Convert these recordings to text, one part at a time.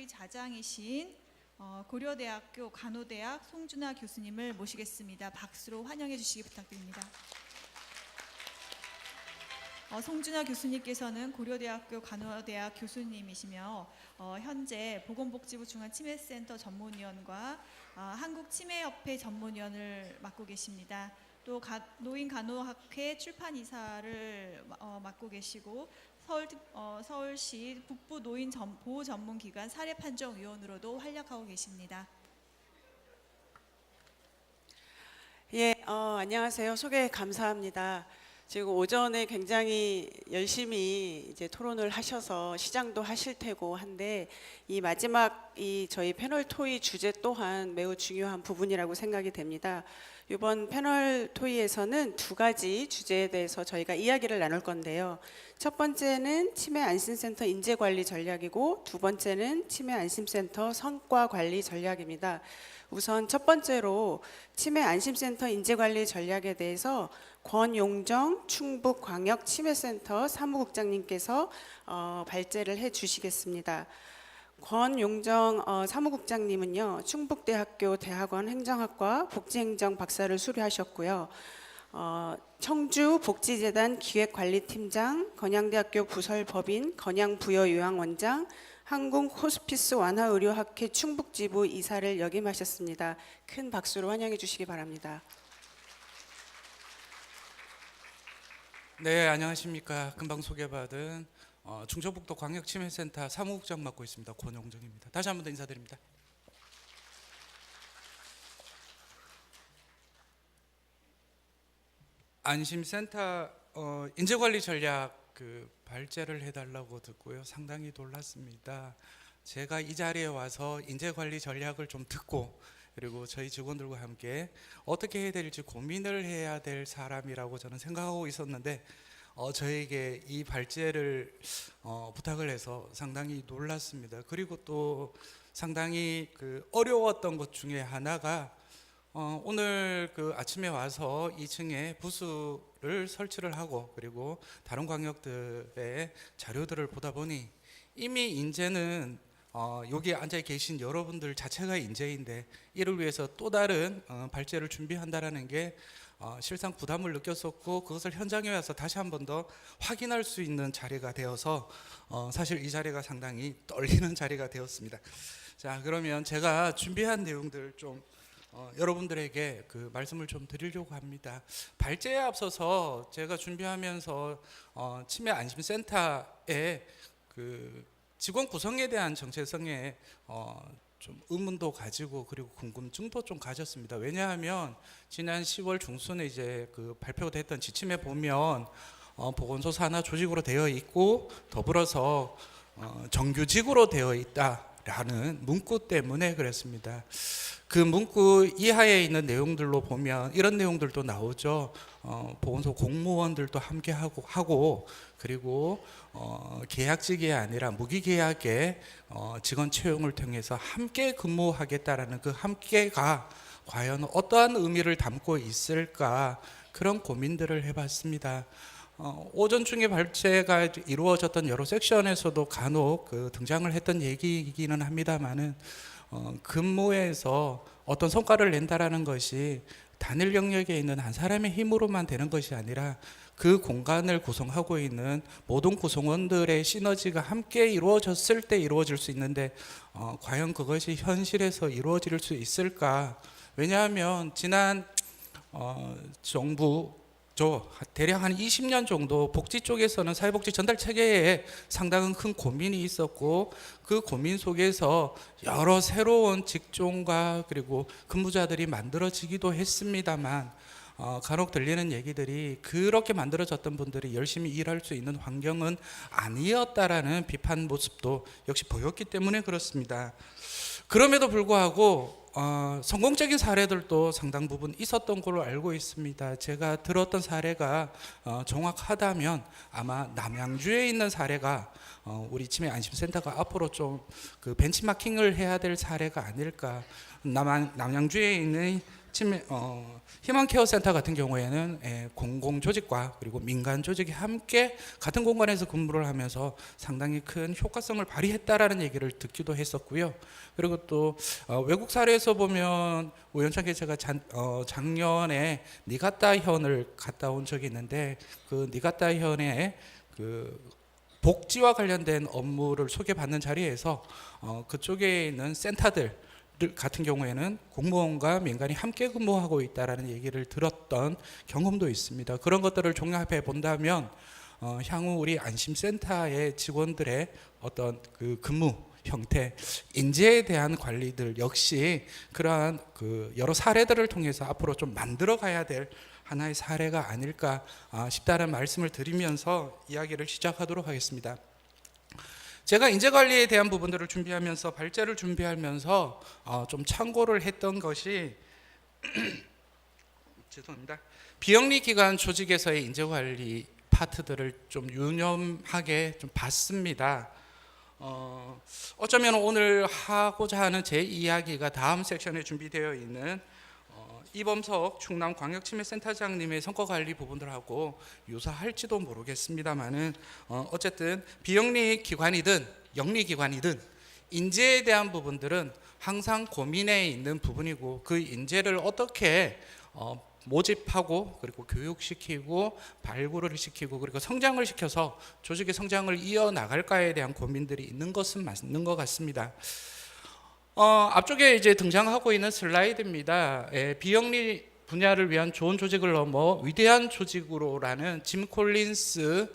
학교의 자장이신 고려대학교 간호대학 송준아 교수님을 모시겠습니다. 박수로 환영해 주시기 부탁드립니다. 송준아 교수님께서는 고려대학교 간호대학 교수님이시며 현재 보건복지부 중앙치매센터 전문위원과 한국치매협회 전문위원을 맡고 계십니다. 또 노인간호학회 출판이사를 맡고 계시고 서울시 북부 노인 보호 전문기관 사례판정위원으로도 활약하고 계십니다. 예, 안녕하세요. 소개 감사합니다. 지금 오전에 굉장히 열심히 이제 토론을 하셔서 시장도 하실 테고 한데 이 마지막 저희 패널 토의 주제 또한 매우 중요한 부분이라고 생각이 됩니다. 이번 패널 토의에서는 두 가지 주제에 대해서 저희가 이야기를 나눌 건데요. 첫 번째는 치매 안심센터 인재관리 전략이고 두 번째는 치매 안심센터 성과관리 전략입니다. 우선 첫 번째로 치매 안심센터 인재관리 전략에 대해서 권용정 충북광역치매센터 사무국장님께서 발제를 해주시겠습니다. 권용정 사무국장님은요, 충북대학교 대학원 행정학과 복지행정 박사를 수료하셨고요. 청주 복지재단 기획관리팀장, 건양대학교 부설법인, 건양부여요양원장, 한국호스피스 완화의료학회 충북지부 이사를 역임하셨습니다. 큰 박수로 환영해 주시기 바랍니다. 네, 안녕하십니까. 금방 소개받은 충청북도 광역치매센터 사무국장 맡고 있습니다. 권용정입니다. 다시 한 번 더 인사드립니다. 안심센터 인재관리 전략 발제를 해달라고 듣고요. 상당히 놀랐습니다. 제가 이 자리에 와서 인재관리 전략을 좀 듣고 그리고 저희 직원들과 함께 어떻게 해야 될지 고민을 해야 될 사람이라고 저는 생각하고 있었는데 저에게 이 발제를 부탁을 해서 상당히 놀랐습니다. 그리고 또 상당히 어려웠던 것 중에 하나가 오늘 아침에 와서 2층에 부스를 설치를 하고 그리고 다른 광역들의 자료들을 보다 보니 이미 인재는 여기 앉아 계신 여러분들 자체가 인재인데 이를 위해서 또 다른 발제를 준비한다라는 게 실상 부담을 느꼈었고 그것을 현장에 와서 다시 한 번 더 확인할 수 있는 자리가 되어서 사실 이 자리가 상당히 떨리는 자리가 되었습니다. 자, 그러면 제가 준비한 내용들 좀 여러분들에게 말씀을 좀 드리려고 합니다. 발제에 앞서서 제가 준비하면서 치매 안심센터의 직원 구성에 대한 정체성에 좀 의문도 가지고 그리고 궁금증도 좀 가졌습니다. 왜냐하면 지난 10월 중순에 이제 발표됐던 지침에 보면 보건소 산하 조직으로 되어 있고 더불어서 정규직으로 되어 있다라는 문구 때문에 그랬습니다. 그 문구 이하에 있는 내용들로 보면 이런 내용들도 나오죠. 보건소 공무원들도 함께 하고 그리고 계약직이 아니라 무기계약의 직원 채용을 통해서 함께 근무하겠다라는 그 함께가 과연 어떠한 의미를 담고 있을까 그런 고민들을 해봤습니다. 오전 중에 발제가 이루어졌던 여러 섹션에서도 간혹 등장을 했던 얘기이기는 합니다만은 근무에서 어떤 성과를 낸다라는 것이 단일 영역에 있는 한 사람의 힘으로만 되는 것이 아니라 그 공간을 구성하고 있는 모든 구성원들의 시너지가 함께 이루어졌을 때 이루어질 수 있는데 과연 그것이 현실에서 이루어질 수 있을까? 왜냐하면 지난 정부 대략 한 20년 정도 복지 쪽에서는 사회복지 전달 체계에 상당한 큰 고민이 있었고 그 고민 속에서 여러 새로운 직종과 그리고 근무자들이 만들어지기도 했습니다만 간혹 들리는 얘기들이 그렇게 만들어졌던 분들이 열심히 일할 수 있는 환경은 아니었다라는 비판 모습도 역시 보였기 때문에 그렇습니다. 그럼에도 불구하고 성공적인 사례들도 상당 부분 있었던 걸로 알고 있습니다. 제가 들었던 사례가 정확하다면 아마 남양주에 있는 사례가 우리 치매 안심센터가 앞으로 좀 벤치마킹을 해야 될 사례가 아닐까. 남양주에 있는 희망케어센터 같은 경우에는 공공조직과 그리고 민간 조직이 함께 같은 공간에서 근무를 하면서 상당히 큰 효과성을 발휘했다라는 얘기를 듣기도 했었고요. 그리고 또 외국 사례에서 보면 우연찮게 제가 작년에 니가타현을 갔다 온 적이 있는데 그 니가타현에 그 복지와 관련된 업무를 소개받는 자리에서 그쪽에 있는 센터들 같은 경우에는 공무원과 민간이 함께 근무하고 있다라는 얘기를 들었던 경험도 있습니다. 그런 것들을 종합해 본다면 향후 우리 안심센터의 직원들의 어떤 그 근무 형태, 인재에 대한 관리들 역시 그러한 그 여러 사례들을 통해서 앞으로 좀 만들어 가야 될 하나의 사례가 아닐까 싶다는 말씀을 드리면서 이야기를 시작하도록 하겠습니다. 제가 인재관리에 대한 부분들을 준비하면서 발제를 준비하면서 좀 참고를 했던 것이 죄송합니다. 비영리기관 조직에서의 인재관리 파트들을 좀 유념하게 좀 봤습니다. 어쩌면 오늘 하고자 하는 제 이야기가 다음 섹션에 준비되어 있는 이범석 충남광역치매센터장님의 성과관리 부분들하고 유사할지도 모르겠습니다만은 어쨌든 비영리기관이든 영리기관이든 인재에 대한 부분들은 항상 고민에 있는 부분이고 그 인재를 어떻게 모집하고 그리고 교육시키고 발굴을 시키고 그리고 성장을 시켜서 조직의 성장을 이어나갈까에 대한 고민들이 있는 것은 맞는 것 같습니다. 앞쪽에 이제 등장하고 있는 슬라이드입니다. 비영리 분야를 위한 좋은 조직을 넘어 위대한 조직으로라는 짐 콜린스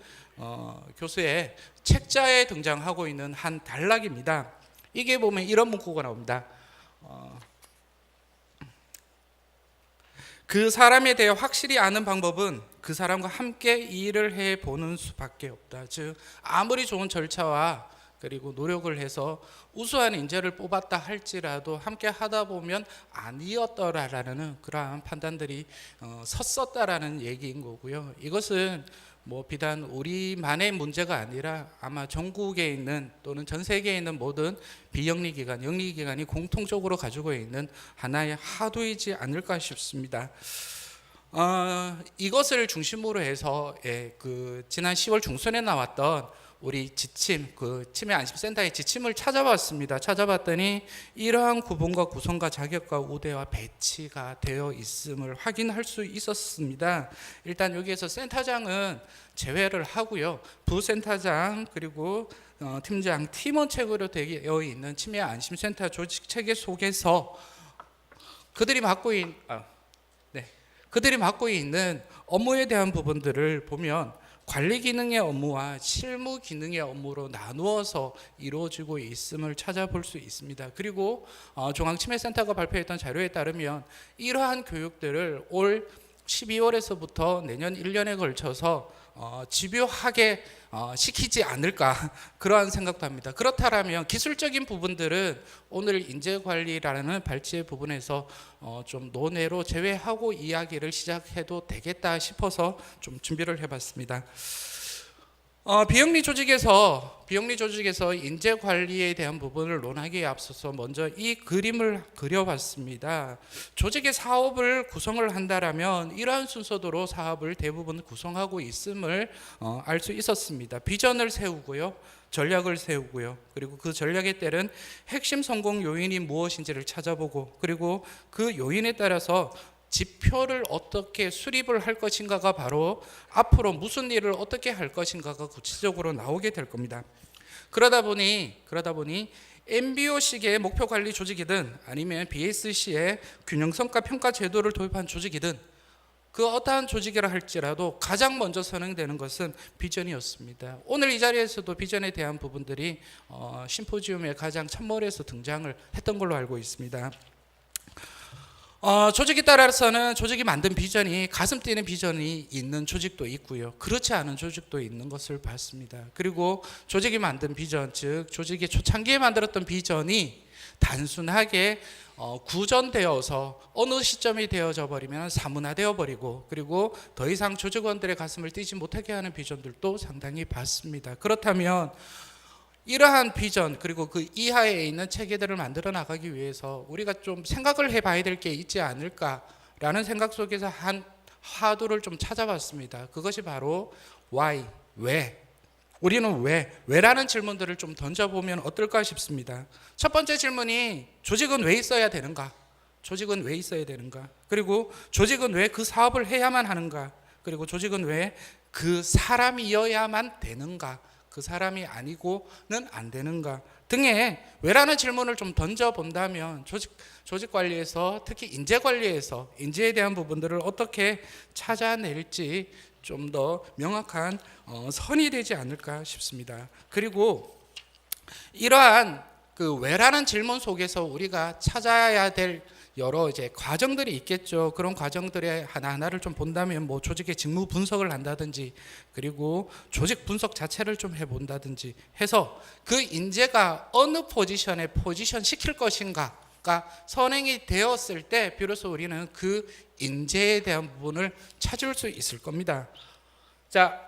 교수의 책자에 등장하고 있는 한 단락입니다. 이게 보면 이런 문구가 나옵니다. 그 사람에 대해 확실히 아는 방법은 그 사람과 함께 일을 해보는 수밖에 없다. 즉 아무리 좋은 절차와 그리고 노력을 해서 우수한 인재를 뽑았다 할지라도 함께 하다 보면 아니었더라라는 그러한 판단들이 섰었다라는 얘기인 거고요. 이것은 뭐 비단 우리만의 문제가 아니라 아마 전국에 있는 또는 전 세계에 있는 모든 비영리기관, 영리기관이 공통적으로 가지고 있는 하나의 화두이지 않을까 싶습니다. 이것을 중심으로 해서 그 지난 10월 중순에 나왔던 우리 지침, 그 치매 안심센터의 지침을 찾아봤습니다. 찾아봤더니 이러한 구분과 구성과 자격과 우대와 배치가 되어 있음을 확인할 수 있었습니다. 일단 여기에서 센터장은 제외를 하고요. 부센터장 그리고 팀장, 팀원책으로 되어 있는 치매 안심센터 조직 체계 속에서 그들이 맡고 있는 업무에 대한 부분들을 보면 관리 기능의 업무와 실무 기능의 업무로 나누어서 이루어지고 있음을 찾아볼 수 있습니다. 그리고 중앙치매센터가 발표했던 자료에 따르면 이러한 교육들을 올 12월에서부터 내년 1년에 걸쳐서 집요하게 시키지 않을까 그러한 생각도 합니다. 그렇다면 기술적인 부분들은 오늘 인재관리라는 발제 부분에서 좀 논외로 제외하고 이야기를 시작해도 되겠다 싶어서 좀 준비를 해봤습니다. 비영리 조직에서 인재 관리에 대한 부분을 논하기에 앞서서 먼저 이 그림을 그려봤습니다. 조직의 사업을 구성을 한다라면 이러한 순서대로 사업을 대부분 구성하고 있음을 알 수 있었습니다. 비전을 세우고요, 전략을 세우고요, 그리고 그 전략에 따른 핵심 성공 요인이 무엇인지를 찾아보고 그리고 그 요인에 따라서 지표를 어떻게 수립을 할 것인가가 바로 앞으로 무슨 일을 어떻게 할 것인가가 구체적으로 나오게 될 겁니다. 그러다 보니 MBO식의 목표 관리 조직이든 아니면 BSC의 균형성과 평가 제도를 도입한 조직이든 그 어떠한 조직이라 할지라도 가장 먼저 선행되는 것은 비전이었습니다. 오늘 이 자리에서도 비전에 대한 부분들이 심포지움에 가장 첫머리에서 등장을 했던 걸로 알고 있습니다. 조직에 따라서는 조직이 만든 비전이 가슴 뛰는 비전이 있는 조직도 있고요. 그렇지 않은 조직도 있는 것을 봤습니다. 그리고 조직이 만든 비전, 즉 조직이 초창기에 만들었던 비전이 단순하게 구전되어서 어느 시점이 되어져 버리면 사문화되어 버리고 그리고 더 이상 조직원들의 가슴을 뛰지 못하게 하는 비전들도 상당히 봤습니다. 그렇다면 이러한 비전 그리고 그 이하에 있는 체계들을 만들어 나가기 위해서 우리가 좀 생각을 해봐야 될 게 있지 않을까라는 생각 속에서 한 화두를 좀 찾아봤습니다. 그것이 바로 why, 왜. 우리는 왜라는 질문들을 좀 던져보면 어떨까 싶습니다. 첫 번째 질문이 조직은 왜 있어야 되는가? 조직은 왜 있어야 되는가? 그리고 조직은 왜 그 사업을 해야만 하는가? 그리고 조직은 왜 그 사람이어야만 되는가? 그 사람이 아니고는 안 되는가? 등의 왜라는 질문을 좀 던져본다면 조직 관리에서 특히 인재 관리에서 인재에 대한 부분들을 어떻게 찾아낼지 좀 더 명확한 선이 되지 않을까 싶습니다. 그리고 이러한 그 왜라는 질문 속에서 우리가 찾아야 될 여러 이제 과정들이 있겠죠. 그런 과정들의 하나하나를 좀 본다면 뭐 조직의 직무 분석을 한다든지 그리고 조직 분석 자체를 좀 해본다든지 해서 그 인재가 어느 포지션에 포지션 시킬 것인가가 선행이 되었을 때 비로소 우리는 그 인재에 대한 부분을 찾을 수 있을 겁니다. 자,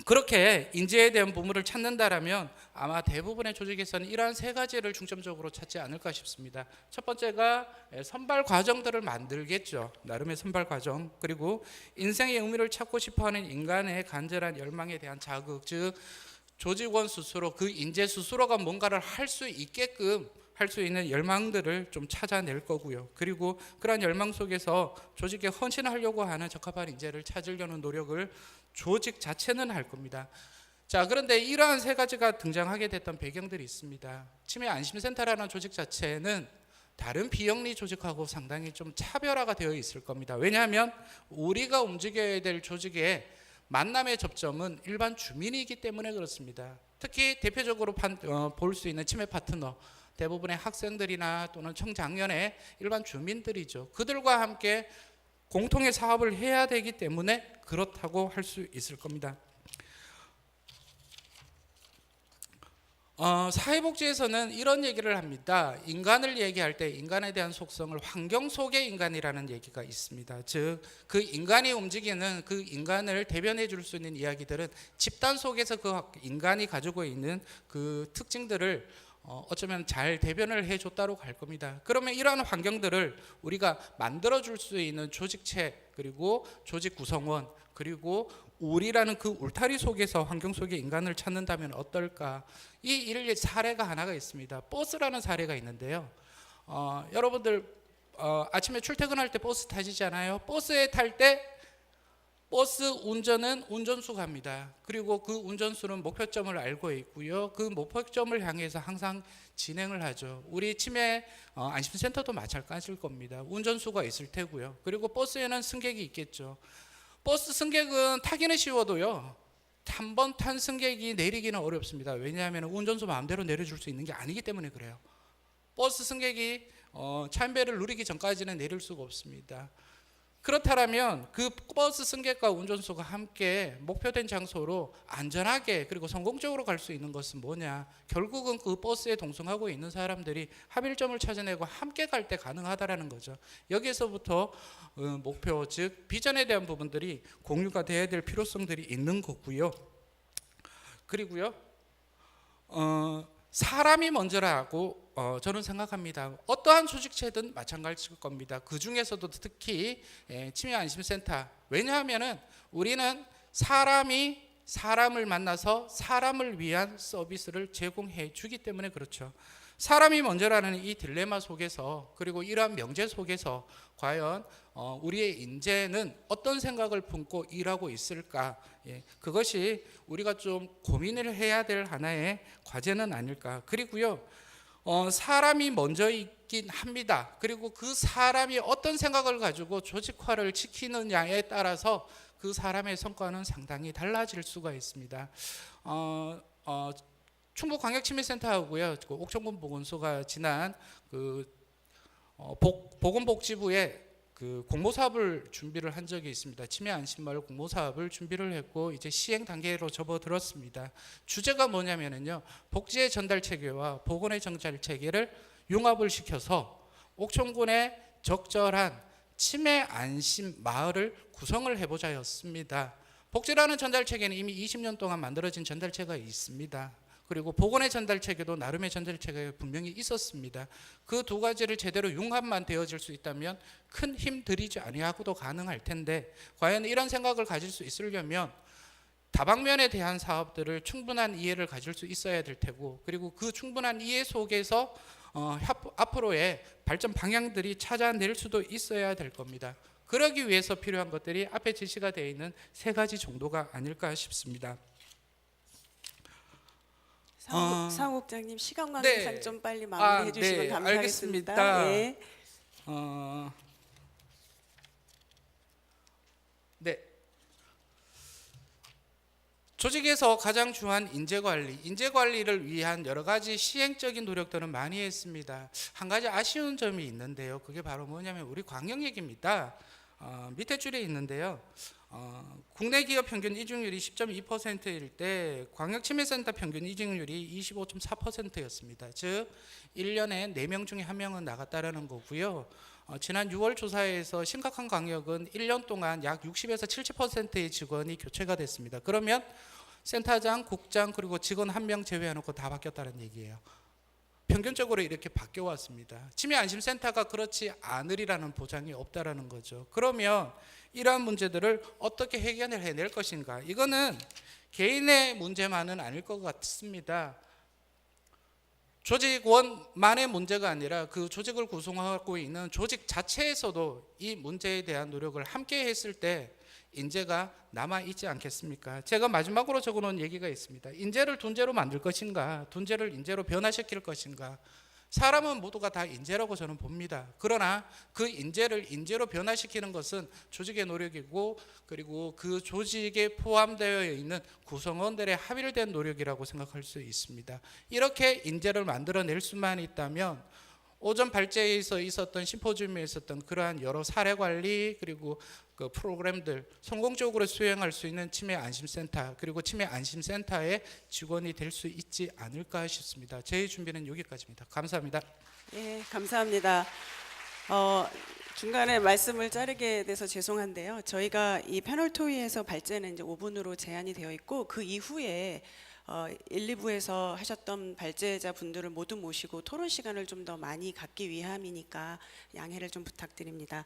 그렇게 인재에 대한 부분을 찾는다라면 아마 대부분의 조직에서는 이러한 세 가지를 중점적으로 찾지 않을까 싶습니다. 첫 번째가 선발 과정들을 만들겠죠. 나름의 선발 과정. 그리고 인생의 의미를 찾고 싶어하는 인간의 간절한 열망에 대한 자극, 즉 조직원 스스로 그 인재 스스로가 뭔가를 할 수 있게끔 할 수 있는 열망들을 좀 찾아낼 거고요. 그리고 그러한 열망 속에서 조직에 헌신하려고 하는 적합한 인재를 찾으려는 노력을 조직 자체는 할 겁니다. 자, 그런데 이러한 세 가지가 등장하게 됐던 배경들이 있습니다. 치매 안심센터라는 조직 자체는 다른 비영리 조직하고 상당히 좀 차별화가 되어 있을 겁니다. 왜냐하면 우리가 움직여야 될 조직의 만남의 접점은 일반 주민이기 때문에 그렇습니다. 특히 대표적으로 볼 수 있는 치매 파트너, 대부분의 학생들이나 또는 청장년의 일반 주민들이죠. 그들과 함께 공통의 사업을 해야 되기 때문에 그렇다고 할 수 있을 겁니다. 사회복지에서는 이런 얘기를 합니다. 인간을 얘기할 때 인간에 대한 속성을 환경 속의 인간이라는 얘기가 있습니다. 즉, 그 인간이 움직이는 그 인간을 대변해 줄 수 있는 이야기들은 집단 속에서 그 인간이 가지고 있는 그 특징들을 어쩌면 잘 대변을 해줬다고 할 겁니다. 그러면 이러한 환경들을 우리가 만들어줄 수 있는 조직체 그리고 조직 구성원 그리고 우리라는 그 울타리 속에서 환경 속의 인간을 찾는다면 어떨까? 이 일의 사례가 하나가 있습니다. 버스라는 사례가 있는데요. 여러분들 아침에 출퇴근할 때 버스 타시잖아요. 버스에 탈 때 버스 운전은 운전수가 합니다. 그리고 그 운전수는 목표점을 알고 있고요. 그 목표점을 향해서 항상 진행을 하죠. 우리 치매 안심센터도 마찬가지일 겁니다. 운전수가 있을 테고요. 그리고 버스에는 승객이 있겠죠. 버스 승객은 타기는 쉬워도요. 한 번 탄 승객이 내리기는 어렵습니다. 왜냐하면 운전수 마음대로 내려줄 수 있는 게 아니기 때문에 그래요. 버스 승객이 차인벨을 누리기 전까지는 내릴 수가 없습니다. 그렇다면 그 버스 승객과 운전수가 함께 목표된 장소로 안전하게 그리고 성공적으로 갈 수 있는 것은 뭐냐? 결국은 그 버스에 동승하고 있는 사람들이 합일점을 찾아내고 함께 갈 때 가능하다라는 거죠. 여기에서부터 목표 즉 비전에 대한 부분들이 공유가 돼야 될 필요성들이 있는 거고요. 그리고요. 사람이 먼저라고 저는 생각합니다. 어떠한 조직체든 마찬가지일 겁니다. 그 중에서도 특히 치매 안심센터. 왜냐하면 우리는 사람이 사람을 만나서 사람을 위한 서비스를 제공해 주기 때문에 그렇죠. 사람이 먼저라는 이 딜레마 속에서 그리고 이러한 명제 속에서 과연 우리의 인재는 어떤 생각을 품고 일하고 있을까? 그것이 우리가 좀 고민을 해야 될 하나의 과제는 아닐까. 그리고요. 사람이 먼저 있긴 합니다. 그리고 그 사람이 어떤 생각을 가지고 조직화를 지키느냐에 따라서 그 사람의 성과는 상당히 달라질 수가 있습니다. 충북광역치매센터하고요, 옥천군 보건소가 지난 보건복지부에 그 공모사업을 준비를 한 적이 있습니다. 치매 안심마을 공모사업을 준비를 했고 이제 시행 단계로 접어들었습니다. 주제가 뭐냐면요, 복지의 전달 체계와 보건의 전달 체계를 융합을 시켜서 옥천군의 적절한 치매 안심 마을을 구성을 해보자였습니다. 복지라는 전달체계는 이미 20년 동안 만들어진 전달체계가 있습니다. 그리고 보건의 전달체계도 나름의 전달체계가 분명히 있었습니다. 그 두 가지를 제대로 융합만 되어질 수 있다면 큰 힘 들이지 아니하고도 가능할 텐데, 과연 이런 생각을 가질 수 있으려면 다방면에 대한 사업들을 충분한 이해를 가질 수 있어야 될 테고, 그리고 그 충분한 이해 속에서 앞으로의 발전 방향들이 찾아낼 수도 있어야 될 겁니다. 그러기 위해서 필요한 것들이 앞에 제시가 되어 있는 세 가지 정도가 아닐까 싶습니다. 사무국장님 시간 관계상 네. 좀 빨리 마무리해 주시면 감사하겠습니다. 알겠습니다. 예. 네. 조직에서 가장 중요한 인재관리를 위한 여러 가지 시행적인 노력들은 많이 했습니다. 한 가지 아쉬운 점이 있는데요. 그게 바로 뭐냐면 우리 광역얘기입니다. 밑에 줄에 있는데요. 국내 기업 평균 이직률이 10.2%일 때 광역치매센터 평균 이직률이 25.4%였습니다. 즉 1년에 4명 중에 1명은 나갔다라는 거고요. 지난 6월 조사에서 심각한 광역은 1년 동안 약 60에서 70%의 직원이 교체가 됐습니다. 그러면 센터장, 국장 그리고 직원 1명 제외해놓고 다 바뀌었다는 얘기예요. 평균적으로 이렇게 바뀌어 왔습니다. 치매 안심센터가 그렇지 않으리라는 보장이 없다라는 거죠. 그러면 이러한 문제들을 어떻게 해결해낼 것인가? 이거는 개인의 문제만은 아닐 것 같습니다. 조직원만의 문제가 아니라 그 조직을 구성하고 있는 조직 자체에서도 이 문제에 대한 노력을 함께 했을 때 인재가 남아있지 않겠습니까? 제가 마지막으로 적어놓은 얘기가 있습니다. 인재를 둔재로 만들 것인가, 둔재를 인재로 변화시킬 것인가. 사람은 모두가 다 인재라고 저는 봅니다. 그러나 그 인재를 인재로 변화시키는 것은 조직의 노력이고, 그리고 그 조직에 포함되어 있는 구성원들의 합일된 노력이라고 생각할 수 있습니다. 이렇게 인재를 만들어낼 수만 있다면 오전 발제에서 있었던 심포지움에 있었던 그러한 여러 사례 관리 그리고 그 프로그램들 성공적으로 수행할 수 있는 치매 안심센터, 그리고 치매 안심센터의 직원이 될 수 있지 않을까 싶습니다. 제 준비는 여기까지입니다. 감사합니다. 예, 감사합니다. 중간에 말씀을 자르게 돼서 죄송한데요. 저희가 이 패널 토의에서 발제는 이제 5분으로 제한이 되어 있고, 그 이후에 1, 2부에서 하셨던 발제자 분들을 모두 모시고 토론 시간을 좀 더 많이 갖기 위함이니까 양해를 좀 부탁드립니다.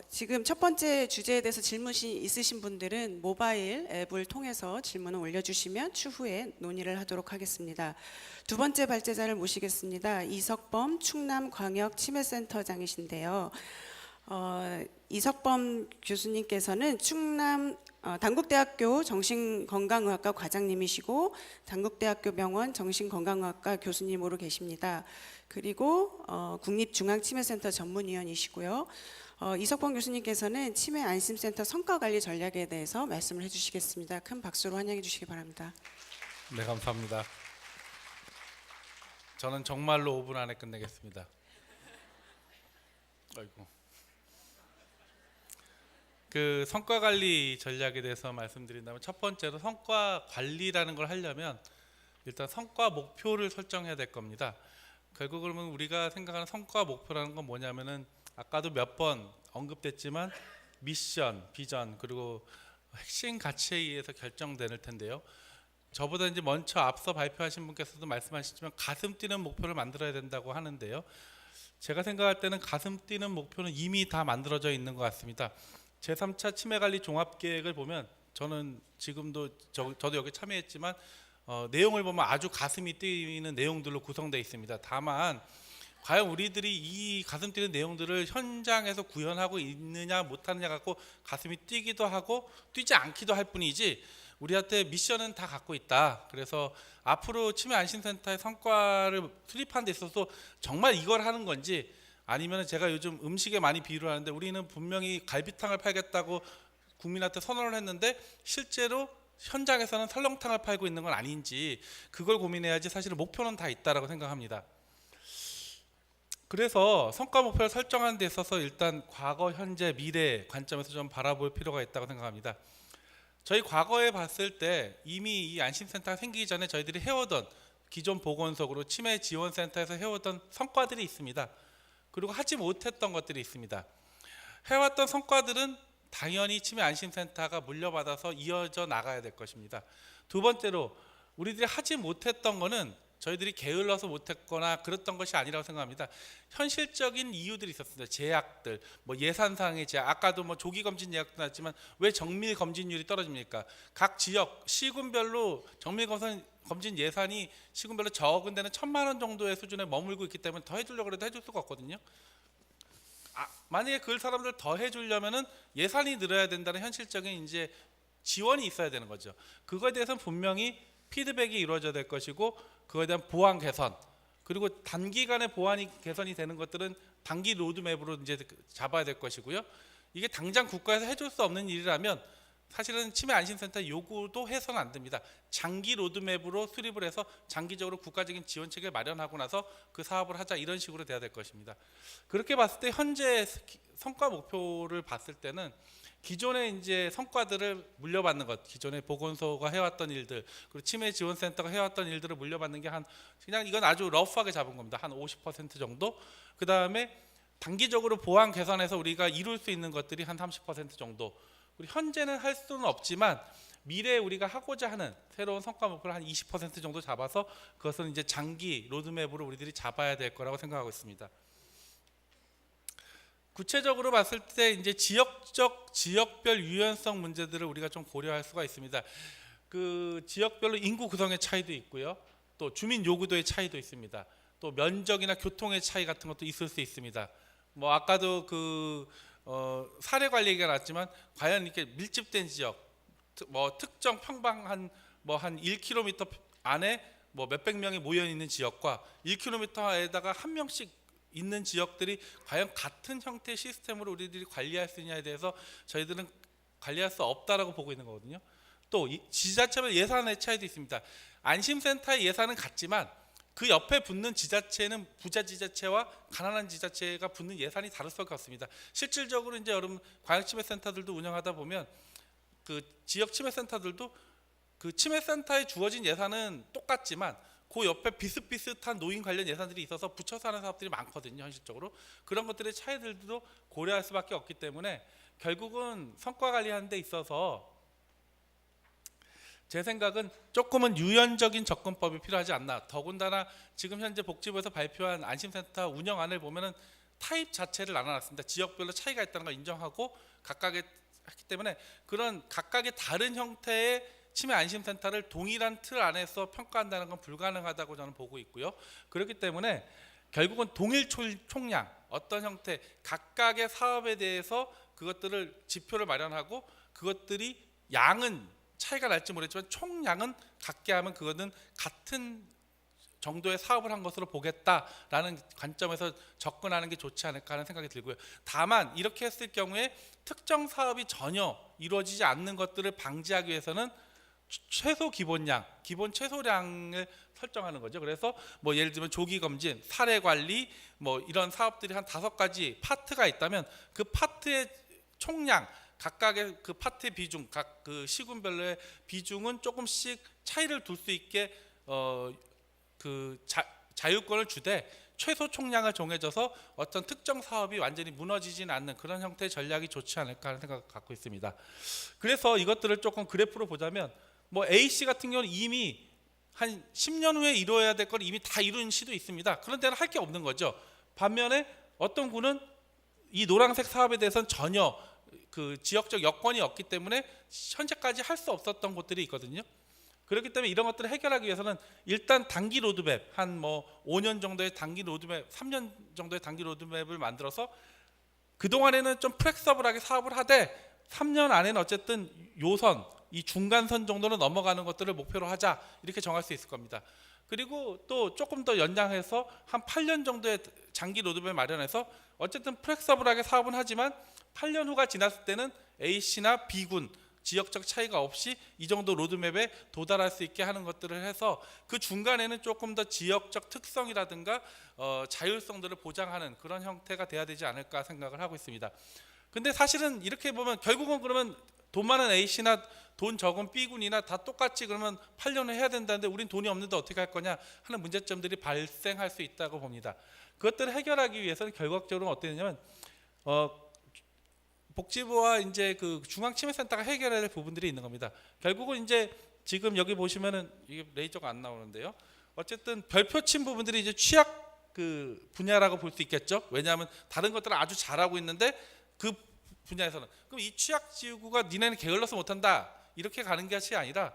지금 첫 번째 주제에 대해서 질문이 있으신 분들은 모바일 앱을 통해서 질문을 올려주시면 추후에 논의를 하도록 하겠습니다. 두 번째 발제자를 모시겠습니다. 이석범 충남광역치매센터장이신데요. 이석범 교수님께서는 충남 단국대학교 정신건강의학과 과장님이시고 단국대학교 병원 정신건강의학과 교수님으로 계십니다. 그리고 국립중앙치매센터 전문위원이시고요. 이석범 교수님께서는 치매 안심센터 성과관리 전략에 대해서 말씀을 해주시겠습니다. 큰 박수로 환영해 주시기 바랍니다. 네, 감사합니다. 저는 정말로 5분 안에 끝내겠습니다. 아이고. 그 성과 관리 전략에 대해서 말씀드린다면, 첫 번째로 성과 관리라는 걸 하려면 일단 성과 목표를 설정해야 될 겁니다. 결국 그러면 우리가 생각하는 성과 목표라는 건 뭐냐면은 아까도 몇 번 언급됐지만 미션, 비전 그리고 핵심 가치에 의해서 결정될 텐데요. 저보다 이제 먼저 앞서 발표하신 분께서도 말씀하셨지만 가슴 뛰는 목표를 만들어야 된다고 하는데요. 제가 생각할 때는 가슴 뛰는 목표는 이미 다 만들어져 있는 것 같습니다. 제3차 치매관리 종합계획을 보면 저는 지금도 저도 여기 참여했지만 내용을 보면 아주 가슴이 뛰는 내용들로 구성되어 있습니다. 다만 과연 우리들이 이 가슴 뛰는 내용들을 현장에서 구현하고 있느냐 못하느냐 갖고 가슴이 뛰기도 하고 뛰지 않기도 할 뿐이지 우리한테 미션은 다 갖고 있다. 그래서 앞으로 치매 안심센터의 성과를 수립하는 데 있어서 정말 이걸 하는 건지, 아니면 제가 요즘 음식에 많이 비유를 하는데 우리는 분명히 갈비탕을 팔겠다고 국민한테 선언을 했는데 실제로 현장에서는 설렁탕을 팔고 있는 건 아닌지 그걸 고민해야지 사실은 목표는 다 있다라고 생각합니다. 그래서 성과 목표를 설정하는 데 있어서 일단 과거, 현재, 미래 관점에서 좀 바라볼 필요가 있다고 생각합니다. 저희 과거에 봤을 때 이미 이 안심센터가 생기기 전에 저희들이 해오던 기존 보건소로 치매 지원센터에서 해오던 성과들이 있습니다. 그리고 하지 못했던 것들이 있습니다. 해왔던 성과들은 당연히 치매 안심센터가 물려받아서 이어져 나가야 될 것입니다. 두 번째로 우리들이 하지 못했던 거는 저희들이 게을러서 못했거나 그랬던 것이 아니라고 생각합니다. 현실적인 이유들이 있었습니다. 제약들, 뭐 예산상의 제약, 아까도 뭐 조기 검진 예약도 나왔지만 왜 정밀 검진율이 떨어집니까? 각 지역 시군별로 정밀 검진 예산이 시군별로 적은 데는 1,000만 원 정도의 수준에 머물고 있기 때문에 더 해주려고 해도 해줄 수가 없거든요. 만약에 그 사람들 더 해주려면은 예산이 늘어야 된다는 현실적인 이제 지원이 있어야 되는 거죠. 그거에 대해서는 분명히 피드백이 이루어져야 될 것이고, 그거에 대한 보완 개선, 그리고 단기간에 보완이 개선이 되는 것들은 단기 로드맵으로 이제 잡아야 될 것이고요. 이게 당장 국가에서 해줄 수 없는 일이라면 사실은 치매 안심센터 요구도 해서는 안 됩니다. 장기 로드맵으로 수립을 해서 장기적으로 국가적인 지원 체계를 마련하고 나서 그 사업을 하자, 이런 식으로 돼야 될 것입니다. 그렇게 봤을 때 현재 성과 목표를 봤을 때는 기존의 이제 성과들을 물려받는 것, 기존의 보건소가 해왔던 일들, 그리고 치매 지원센터가 해왔던 일들을 물려받는 게 그냥 이건 아주 러프하게 잡은 겁니다. 한 50% 정도. 그 다음에 단기적으로 보완 개선해서 우리가 이룰 수 있는 것들이 한 30% 정도. 우리 현재는 할 수는 없지만 미래에 우리가 하고자 하는 새로운 성과 목표를 한 20% 정도 잡아서 그것은 이제 장기 로드맵으로 우리들이 잡아야 될 거라고 생각하고 있습니다. 구체적으로 봤을 때 이제 지역별 유연성 문제들을 우리가 좀 고려할 수가 있습니다. 그 지역별로 인구 구성의 차이도 있고요. 또 주민 요구도의 차이도 있습니다. 또 면적이나 교통의 차이 같은 것도 있을 수 있습니다. 뭐 아까도 사례 관리 얘기가 나왔지만 과연 이렇게 밀집된 지역, 뭐 특정 평방 한 1km 안에 뭐 몇백 명이 모여 있는 지역과 1km에다가 한 명씩 있는 지역들이 과연 같은 형태의 시스템으로 우리들이 관리할 수 있냐에 대해서 저희들은 관리할 수 없다라고 보고 있는 거거든요. 또 지자체별 예산의 차이도 있습니다. 안심센터의 예산은 같지만 그 옆에 붙는 지자체는 부자 지자체와 가난한 지자체가 붙는 예산이 다를 수밖에 없습니다. 실질적으로 이제 여러분 광역치매센터들도 운영하다 보면 그 지역 치매센터들도 그 치매센터에 주어진 예산은 똑같지만 그 옆에 비슷비슷한 노인 관련 예산들이 있어서 붙여서 하는 사업들이 많거든요. 현실적으로 그런 것들의 차이들도 고려할 수밖에 없기 때문에 결국은 성과 관리하는 데 있어서 제 생각은 조금은 유연적인 접근법이 필요하지 않나. 더군다나 지금 현재 복지부에서 발표한 안심센터 운영안을 보면은 타입 자체를 나눠놨습니다. 지역별로 차이가 있다는 걸 인정하고 각각의 했기 때문에 그런 각각의 다른 형태의 치매 안심센터를 동일한 틀 안에서 평가한다는 건 불가능하다고 저는 보고 있고요. 그렇기 때문에 결국은 동일 총량, 어떤 형태 각각의 사업에 대해서 그것들을 지표를 마련하고 그것들이 양은 차이가 날지 모르겠지만 총량은 같게 하면 그거는 같은 정도의 사업을 한 것으로 보겠다라는 관점에서 접근하는 게 좋지 않을까 하는 생각이 들고요. 다만 이렇게 했을 경우에 특정 사업이 전혀 이루어지지 않는 것들을 방지하기 위해서는 최소 기본량, 기본 최소량을 설정하는 거죠. 그래서 뭐 예를 들면 조기 검진, 사례 관리, 뭐 이런 사업들이 한 5가지 파트가 있다면 그 파트의 총량, 각각의 그 파트의 비중, 각 그 시군별로의 비중은 조금씩 차이를 둘 수 있게 자유권을 주되 최소 총량을 정해져서 어떤 특정 사업이 완전히 무너지지는 않는 그런 형태의 전략이 좋지 않을까 하는 생각을 갖고 있습니다. 그래서 이것들을 조금 그래프로 보자면 뭐 A씨 같은 경우는 이미 한 10년 후에 이루어야 될 걸 이미 다 이룬 시도 있습니다. 그런 데는 할 게 없는 거죠. 반면에 어떤 구는 이 노란색 사업에 대해서는 전혀 그 지역적 여건이 없기 때문에 현재까지 할 수 없었던 곳들이 있거든요. 그렇기 때문에 이런 것들을 해결하기 위해서는 일단 단기 로드맵 한 뭐 5년 정도의 단기 로드맵, 3년 정도의 단기 로드맵을 만들어서 그 동안에는 좀 플렉서블하게 사업을 하되 3년 안에는 어쨌든 요선, 이 중간선 정도는 넘어가는 것들을 목표로 하자 이렇게 정할 수 있을 겁니다. 그리고 또 조금 더 연장해서 한 8년 정도의 장기 로드맵 마련해서 어쨌든 플렉서블하게 사업은 하지만 8년 후가 지났을 때는 A씨나 B군 지역적 차이가 없이 이 정도 로드맵에 도달할 수 있게 하는 것들을 해서 그 중간에는 조금 더 지역적 특성이라든가 자율성들을 보장하는 그런 형태가 돼야 되지 않을까 생각을 하고 있습니다. 근데 사실은 이렇게 보면 결국은 그러면 돈 많은 A씨나 돈 적은 B군이나 다 똑같이 그러면 8년을 해야 된다는데 우린 돈이 없는데 어떻게 할 거냐 하는 문제점들이 발생할 수 있다고 봅니다. 그것들을 해결하기 위해서는 결과적으로 어떻게 되냐면 복지부와 이제 그 중앙치매센터가 해결해야 될 부분들이 있는 겁니다. 결국은 이제 지금 여기 보시면은 이게 레이저가 안 나오는데요. 어쨌든 별표 친 부분들이 이제 취약 그 분야라고 볼 수 있겠죠. 왜냐하면 다른 것들은 아주 잘하고 있는데 그 분야에서는 그럼 이 취약 지구가 니네는 게을러서 못한다 이렇게 가는 것이 아니라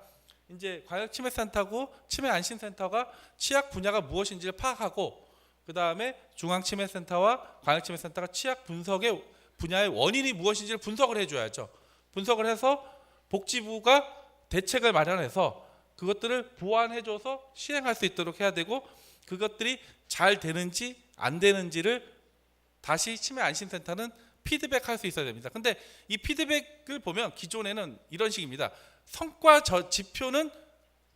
이제 광역치매센터고 치매안심센터가 취약 분야가 무엇인지를 파악하고 그 다음에 중앙치매센터와 광역치매센터가 취약 분석의 분야의 원인이 무엇인지를 분석을 해줘야죠. 분석을 해서 복지부가 대책을 마련해서 그것들을 보완해줘서 시행할 수 있도록 해야 되고 그것들이 잘 되는지 안 되는지를 다시 치매안심센터는 피드백할 수 있어야 됩니다. 근데 이 피드백을 보면 기존에는 이런 식입니다. 성과 지표는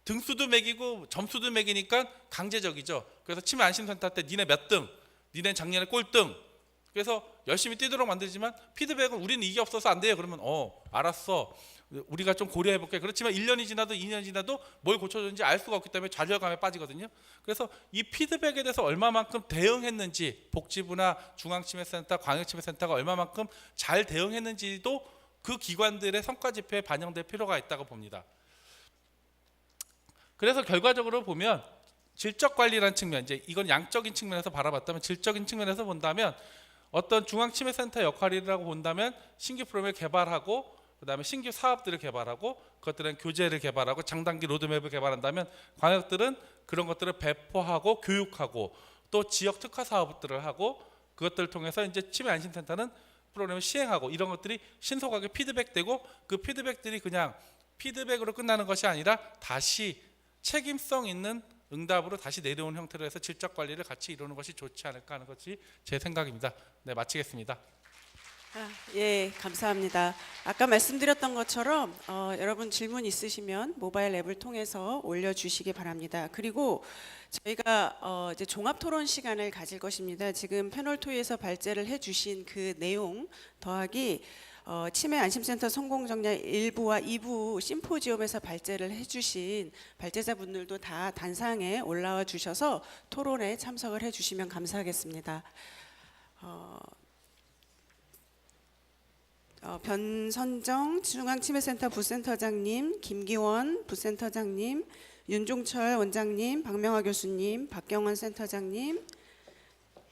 등수도 매기고 점수도 매기니까 강제적이죠. 그래서 치매안심센터 때 니네 몇 등, 니네 작년에 꼴등. 그래서 열심히 뛰도록 만들지만 피드백은 우리는 이게 없어서 안 돼요. 그러면 알았어. 우리가 좀 고려해 볼게. 그렇지만 1년이 지나도 2년이 지나도 뭘 고쳐줬는지 알 수가 없기 때문에 좌절감에 빠지거든요. 그래서 이 피드백에 대해서 얼마만큼 대응했는지 복지부나 중앙치매센터, 광역치매센터가 얼마만큼 잘 대응했는지도 그 기관들의 성과 지표에 반영될 필요가 있다고 봅니다. 그래서 결과적으로 보면 질적 관리라는 측면, 이제 이건 양적인 측면에서 바라봤다면 질적인 측면에서 본다면 어떤 중앙치매센터 역할이라고 본다면 신규 프로그램을 개발하고 그다음에 신규 사업들을 개발하고 그것들은 교재를 개발하고 장단기 로드맵을 개발한다면 광역들은 그런 것들을 배포하고 교육하고 또 지역 특화 사업들을 하고 그것들을 통해서 이제 치매안심센터는 프로그램을 시행하고 이런 것들이 신속하게 피드백되고 그 피드백들이 그냥 피드백으로 끝나는 것이 아니라 다시 책임성 있는 응답으로 다시 내려오는 형태로 해서 질적 관리를 같이 이루는 것이 좋지 않을까 하는 것이 제 생각입니다. 네, 마치겠습니다. 예, 감사합니다. 아까 말씀드렸던 것처럼 여러분 질문 있으시면 모바일 앱을 통해서 올려주시기 바랍니다. 그리고 저희가 이제 종합 토론 시간을 가질 것입니다. 지금 패널 토의에서 발제를 해주신 그 내용 더하기 치매안심센터 성공정략 1부와 2부 심포지엄에서 발제를 해주신 발제자분들도 다 단상에 올라와 주셔서 토론에 참석을 해주시면 감사하겠습니다. 변선정 중앙치매센터 부센터장님, 김기원 부센터장님, 윤종철 원장님, 박명화 교수님, 박경원 센터장님,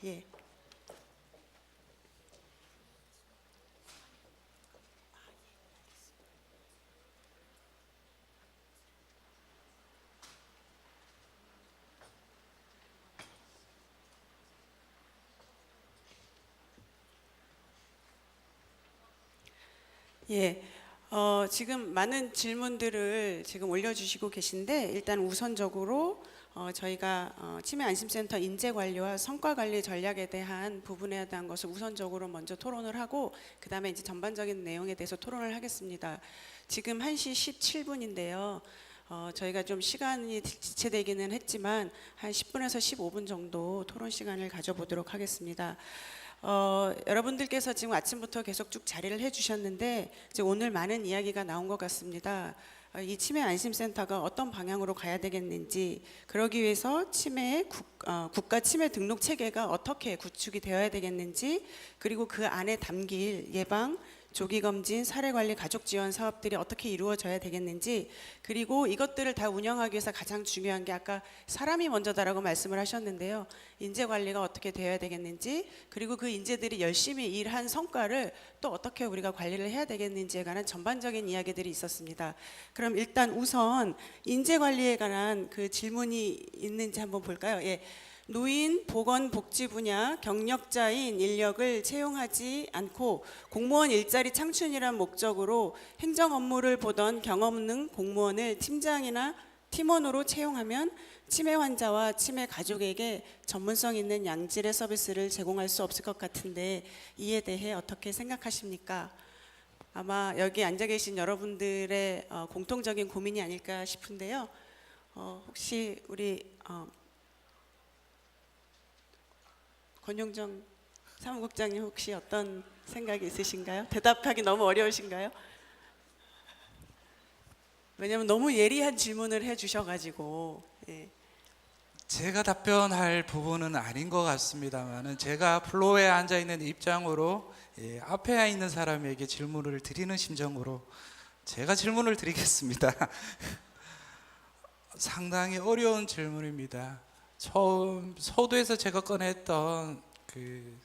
예. 예, 지금 많은 질문들을 지금 올려주시고 계신데 일단 우선적으로 저희가 치매안심센터 인재관리와 성과관리 전략에 대한 부분에 대한 것을 우선적으로 먼저 토론을 하고 그 다음에 이제 전반적인 내용에 대해서 토론을 하겠습니다. 지금 1시 17분인데요. 저희가 좀 시간이 지체되기는 했지만 한 10분에서 15분 정도 토론 시간을 가져보도록 하겠습니다. 여러분들께서 지금 아침부터 계속 쭉 자리를 해주셨는데 이제 오늘 많은 이야기가 나온 것 같습니다. 이 치매안심센터가 어떤 방향으로 가야 되겠는지, 그러기 위해서 국가 치매 등록 체계가 어떻게 구축이 되어야 되겠는지, 그리고 그 안에 담길 예방, 조기검진, 사례관리, 가족지원 사업들이 어떻게 이루어져야 되겠는지, 그리고 이것들을 다 운영하기 위해서 가장 중요한 게 아까 사람이 먼저다라고 말씀을 하셨는데요. 인재관리가 어떻게 되어야 되겠는지, 그리고 그 인재들이 열심히 일한 성과를 또 어떻게 우리가 관리를 해야 되겠는지에 관한 전반적인 이야기들이 있었습니다. 그럼 일단 우선 인재관리에 관한 그 질문이 있는지 한번 볼까요? 예. 노인, 보건, 복지 분야 경력자인 인력을 채용하지 않고 공무원 일자리 창출이란 목적으로 행정 업무를 보던 경험 없는 공무원을 팀장이나 팀원으로 채용하면 치매 환자와 치매 가족에게 전문성 있는 양질의 서비스를 제공할 수 없을 것 같은데 이에 대해 어떻게 생각하십니까? 아마 여기 앉아 계신 여러분들의 공통적인 고민이 아닐까 싶은데요. 혹시 우리 권용정 사무국장님 혹시 어떤 생각이 있으신가요? 대답하기 너무 어려우신가요? 왜냐하면 너무 예리한 질문을 해주셔가지고. 예. 제가 답변할 부분은 아닌 것 같습니다만은 제가 플로어에 앉아 있는 입장으로 예, 앞에 있는 사람에게 질문을 드리는 심정으로 제가 질문을 드리겠습니다. 상당히 어려운 질문입니다. 처음 서두에서 제가 꺼냈던 그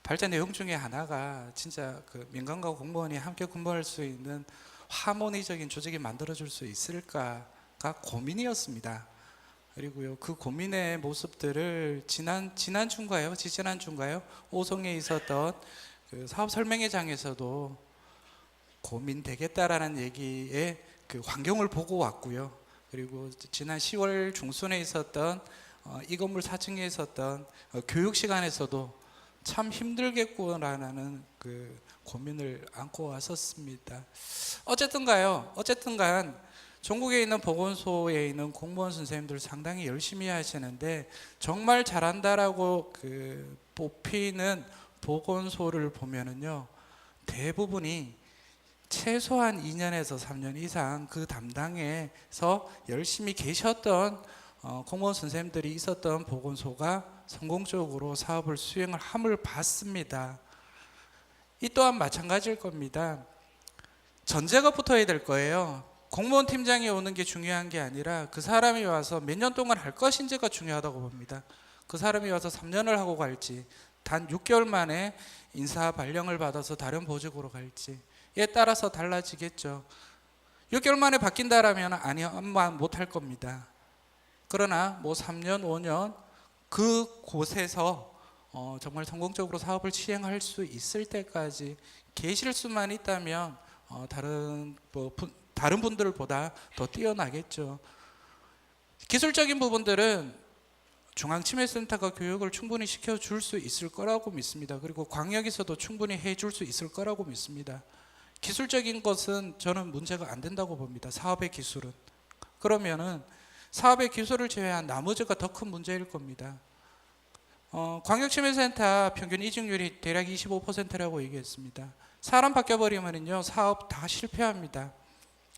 발제 내용 중에 하나가 진짜 그 민간과 공무원이 함께 근무할 수 있는 하모니적인 조직이 만들어줄 수 있을까가 고민이었습니다. 그리고요, 그 고민의 모습들을 지난주인가요? 지지난주인가요? 오송에 있었던 그 사업 설명회장에서도 고민되겠다라는 얘기의 그 환경을 보고 왔고요. 그리고 지난 10월 중순에 있었던 이 건물 4층에 있었던 교육 시간에서도 참 힘들겠구나라는 그 고민을 안고 왔었습니다. 어쨌든간 전국에 있는 보건소에 있는 공무원 선생님들 상당히 열심히 하시는데 정말 잘한다라고 그 뽑히는 보건소를 보면은요, 대부분이 최소한 2년에서 3년 이상 그 담당에서 열심히 계셨던 공무원 선생님들이 있었던 보건소가 성공적으로 사업을 수행을 함을 봤습니다. 이 또한 마찬가지일 겁니다. 전제가 붙어야 될 거예요. 공무원 팀장이 오는 게 중요한 게 아니라 그 사람이 와서 몇 년 동안 할 것인지가 중요하다고 봅니다. 그 사람이 와서 3년을 하고 갈지, 단 6개월 만에 인사 발령을 받아서 다른 보직으로 갈지에 따라서 달라지겠죠. 6개월 만에 바뀐다라면 아니요, 못할 겁니다. 그러나 뭐 3년, 5년 그 곳에서 정말 성공적으로 사업을 시행할 수 있을 때까지 계실 수만 있다면 다른 분들보다 더 뛰어나겠죠. 기술적인 부분들은 중앙치매센터가 교육을 충분히 시켜줄 수 있을 거라고 믿습니다. 그리고 광역에서도 충분히 해줄 수 있을 거라고 믿습니다. 기술적인 것은 저는 문제가 안 된다고 봅니다. 사업의 기술은. 그러면은 사업의 기술을 제외한 나머지가 더 큰 문제일 겁니다. 광역치매센터 평균 이직률이 대략 25%라고 얘기했습니다. 사람 바뀌어버리면요, 사업 다 실패합니다.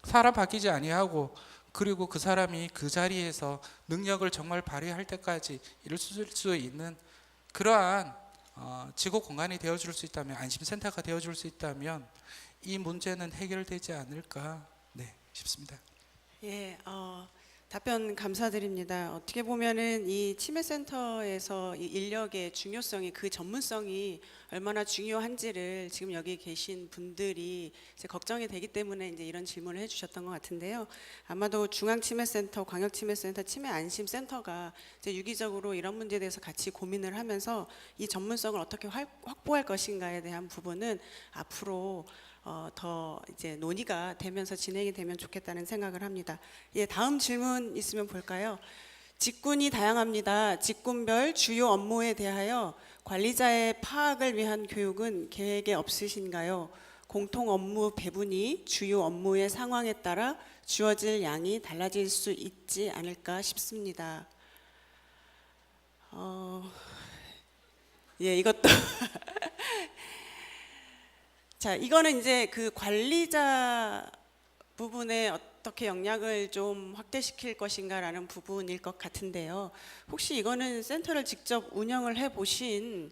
사람 바뀌지 아니하고, 그리고 그 사람이 그 자리에서 능력을 정말 발휘할 때까지 이룰 수 있는 그러한 지구 공간이 되어줄 수 있다면, 안심센터가 되어줄 수 있다면 이 문제는 해결되지 않을까 싶습니다. 예, 답변 감사드립니다. 어떻게 보면은 이 치매센터에서 이 인력의 중요성이, 그 전문성이 얼마나 중요한지를 지금 여기 계신 분들이 이제 걱정이 되기 때문에 이제 이런 질문을 해주셨던 것 같은데요. 아마도 중앙치매센터, 광역치매센터, 치매안심센터가 이제 유기적으로 이런 문제에 대해서 같이 고민을 하면서 이 전문성을 어떻게 확보할 것인가에 대한 부분은 앞으로 더 이제 논의가 되면서 진행이 되면 좋겠다는 생각을 합니다. 예, 다음 질문 있으면 볼까요? 직군이 다양합니다. 직군별 주요 업무에 대하여 관리자의 파악을 위한 교육은 계획에 없으신가요? 공통 업무 배분이 주요 업무의 상황에 따라 주어질 양이 달라질 수 있지 않을까 싶습니다. 예, 이것도 자, 이거는 이제 그 관리자 부분에 어떻게 역량을 좀 확대시킬 것인가라는 부분일 것 같은데요. 혹시 이거는 센터를 직접 운영을 해보신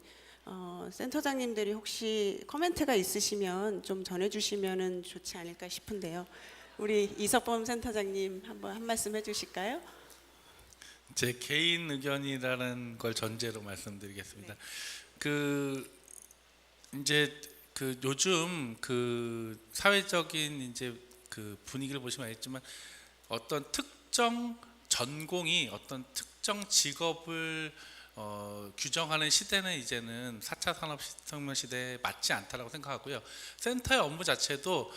센터장님들이 혹시 코멘트가 있으시면 좀 전해주시면 좋지 않을까 싶은데요. 우리 이석범 센터장님 한번 한 말씀 해주실까요? 제 개인 의견이라는 걸 전제로 말씀드리겠습니다. 이제 요즘 그 사회적인 이제 그 분위기를 보시면 알겠지만 어떤 특정 전공이 어떤 특정 직업을 규정하는 시대는 이제는 4차 산업혁명 시대에 맞지 않다라고 생각하고요. 센터의 업무 자체도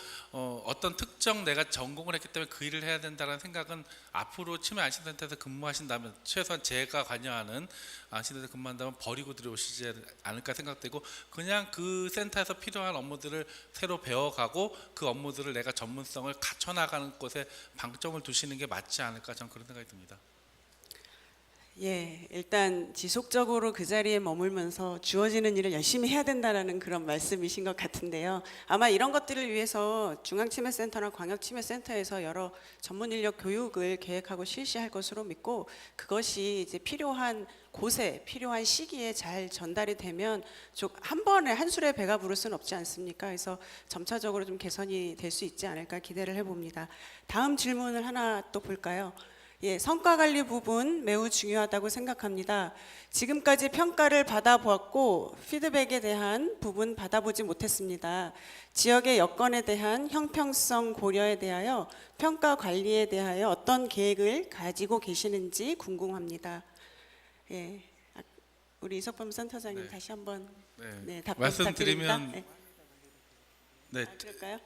어떤 특정 내가 전공을 했기 때문에 그 일을 해야 된다는 생각은 앞으로 치매안심센터에서 근무하신다면, 최소한 제가 관여하는 안심센터에서 근무한다면 버리고 들어오시지 않을까 생각되고, 그냥 그 센터에서 필요한 업무들을 새로 배워가고 그 업무들을 내가 전문성을 갖춰나가는 곳에 방점을 두시는 게 맞지 않을까, 저는 그런 생각이 듭니다. 예, 일단 지속적으로 그 자리에 머물면서 주어지는 일을 열심히 해야 된다는 그런 말씀이신 것 같은데요. 아마 이런 것들을 위해서 중앙치매센터나 광역치매센터에서 여러 전문 인력 교육을 계획하고 실시할 것으로 믿고, 그것이 이제 필요한 곳에 필요한 시기에 잘 전달이 되면 한 번에 한술에 배가 부를 수는 없지 않습니까? 그래서 점차적으로 좀 개선이 될 수 있지 않을까 기대를 해봅니다. 다음 질문을 하나 또 볼까요? 예, 성과 관리 부분 매우 중요하다고 생각합니다. 지금까지 평가를 받아보았고 피드백에 대한 부분 받아보지 못했습니다. 지역의 여건에 대한 형평성 고려에 대하여 평가 관리에 대하여 어떤 계획을 가지고 계시는지 궁금합니다. 예, 우리 이석범 센터장님 네. 다시 한번 네, 답변 말씀드리면 부탁드립니다. 네, 그럴까요?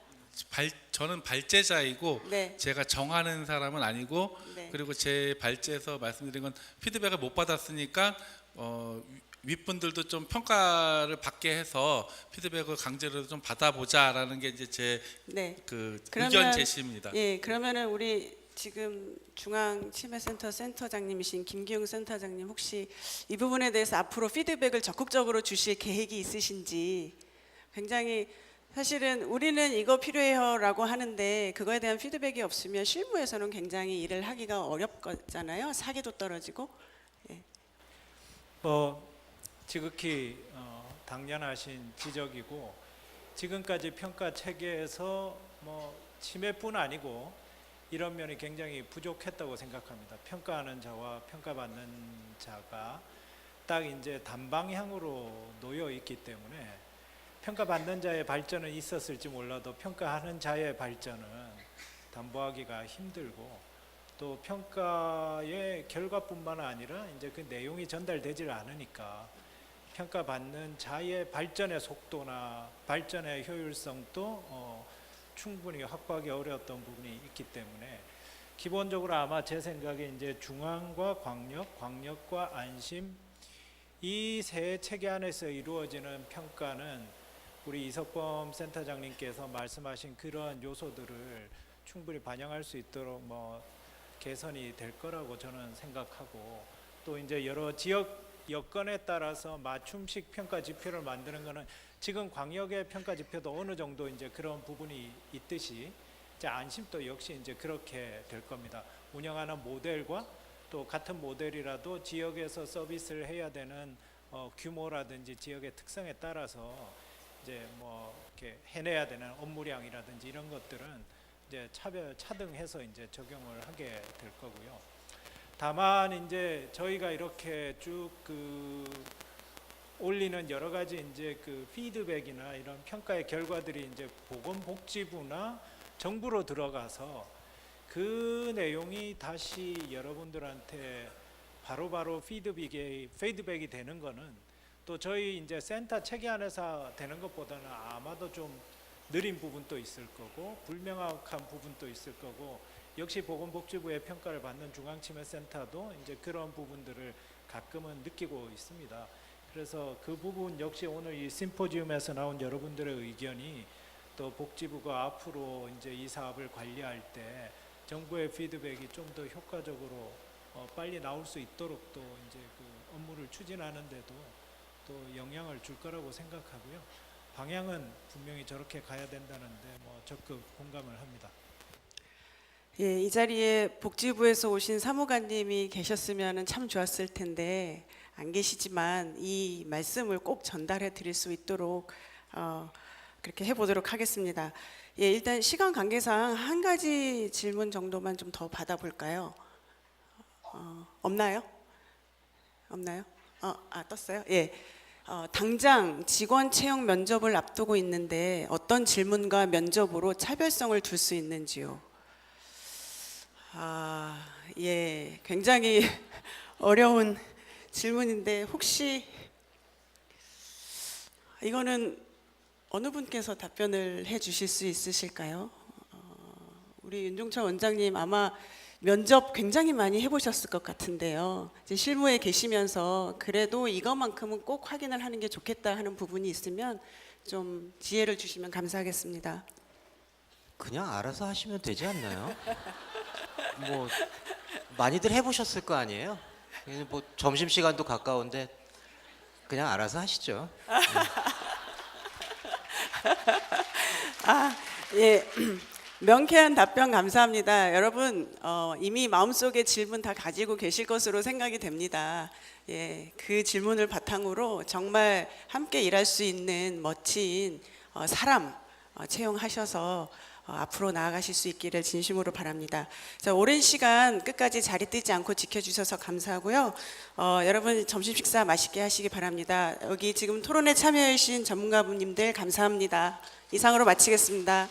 저는 발제자이고 네. 제가 정하는 사람은 아니고 네. 그리고 제 발제에서 말씀드린 건 피드백을 못 받았으니까 윗분들도 좀 평가를 받게 해서 피드백을 강제로 좀 받아보자라는 게 이제 제 네. 그 그러면- 의견 제시입니다. 예, 그러면은 우리 지금 중앙치매센터 센터장님이신 김기웅 센터장님, 혹시 이 부분에 대해서 앞으로 피드백을 적극적으로 주실 계획이 있으신지. 굉장히 사실은 우리는 이거 필요해요라고 하는데 그거에 대한 피드백이 없으면 실무에서는 굉장히 일을 하기가 어렵잖아요. 사기도 떨어지고. 지극히 당연하신 지적이고, 지금까지 평가 체계에서 치매뿐 아니고 이런 면이 굉장히 부족했다고 생각합니다. 평가하는 자와 평가받는 자가 딱 이제 단방향으로 놓여 있기 때문에 평가받는 자의 발전은 있었을지 몰라도 평가하는 자의 발전은 담보하기가 힘들고, 또 평가의 결과뿐만 아니라 이제 그 내용이 전달되질 않으니까 평가받는 자의 발전의 속도나 발전의 효율성도 충분히 확보하기 어려웠던 부분이 있기 때문에, 기본적으로 아마 제 생각에 이제 중앙과 광역, 광역과 안심, 이 세 체계 안에서 이루어지는 평가는 우리 이석범 센터장님께서 말씀하신 그런 요소들을 충분히 반영할 수 있도록 개선이 될 거라고 저는 생각하고, 또 이제 여러 지역 여건에 따라서 맞춤식 평가 지표를 만드는 거는 지금 광역의 평가 지표도 어느 정도 이제 그런 부분이 있듯이 이제 안심도 역시 이제 그렇게 될 겁니다. 운영하는 모델과 또 같은 모델이라도 지역에서 서비스를 해야 되는 규모라든지 지역의 특성에 따라서 이제 이렇게 해내야 되는 업무량이라든지 이런 것들은 이제 차등해서 이제 적용을 하게 될 거고요. 다만 이제 저희가 이렇게 쭉 올리는 여러 가지 이제 그 피드백이나 이런 평가의 결과들이 이제 보건복지부나 정부로 들어가서 그 내용이 다시 여러분들한테 바로바로 피드백이 되는 거는, 또 저희 이제 센터 체계 안에서 되는 것보다는 아마도 좀 느린 부분도 있을 거고 불명확한 부분도 있을 거고, 역시 보건복지부의 평가를 받는 중앙치매센터도 이제 그런 부분들을 가끔은 느끼고 있습니다. 그래서 그 부분 역시 오늘 이 심포지움에서 나온 여러분들의 의견이 또 복지부가 앞으로 이제 이 사업을 관리할 때 정부의 피드백이 좀 더 효과적으로 빨리 나올 수 있도록 또 이제 그 업무를 추진하는데도 또 영향을 줄 거라고 생각하고요. 방향은 분명히 저렇게 가야 된다는데 적극 공감을 합니다. 예, 이 자리에 복지부에서 오신 사무관님이 계셨으면 참 좋았을 텐데 안 계시지만 이 말씀을 꼭 전달해 드릴 수 있도록 그렇게 해보도록 하겠습니다. 예, 일단 시간 관계상 한 가지 질문 정도만 좀 더 받아볼까요? 없나요? 없나요? 떴어요? 예. 당장 직원 채용 면접을 앞두고 있는데 어떤 질문과 면접으로 차별성을 둘 수 있는지요? 예, 굉장히 어려운 질문인데 혹시 이거는 어느 분께서 답변을 해 주실 수 있으실까요? 우리 윤종철 원장님 아마 면접 굉장히 많이 해보셨을 것 같은데요. 이제 실무에 계시면서 그래도 이것만큼은 꼭 확인을 하는 게 좋겠다 하는 부분이 있으면 좀 지혜를 주시면 감사하겠습니다. 그냥 알아서 하시면 되지 않나요? 많이들 해보셨을 거 아니에요? 뭐 점심 시간도 가까운데 그냥 알아서 하시죠. 예. 명쾌한 답변 감사합니다. 여러분 이미 마음속에 질문 다 가지고 계실 것으로 생각이 됩니다. 예, 그 질문을 바탕으로 정말 함께 일할 수 있는 멋진 사람 채용하셔서 앞으로 나아가실 수 있기를 진심으로 바랍니다. 자, 오랜 시간 끝까지 자리 뜨지 않고 지켜주셔서 감사하고요. 여러분 점심 식사 맛있게 하시기 바랍니다. 여기 지금 토론에 참여해 주신 전문가분님들 감사합니다. 이상으로 마치겠습니다.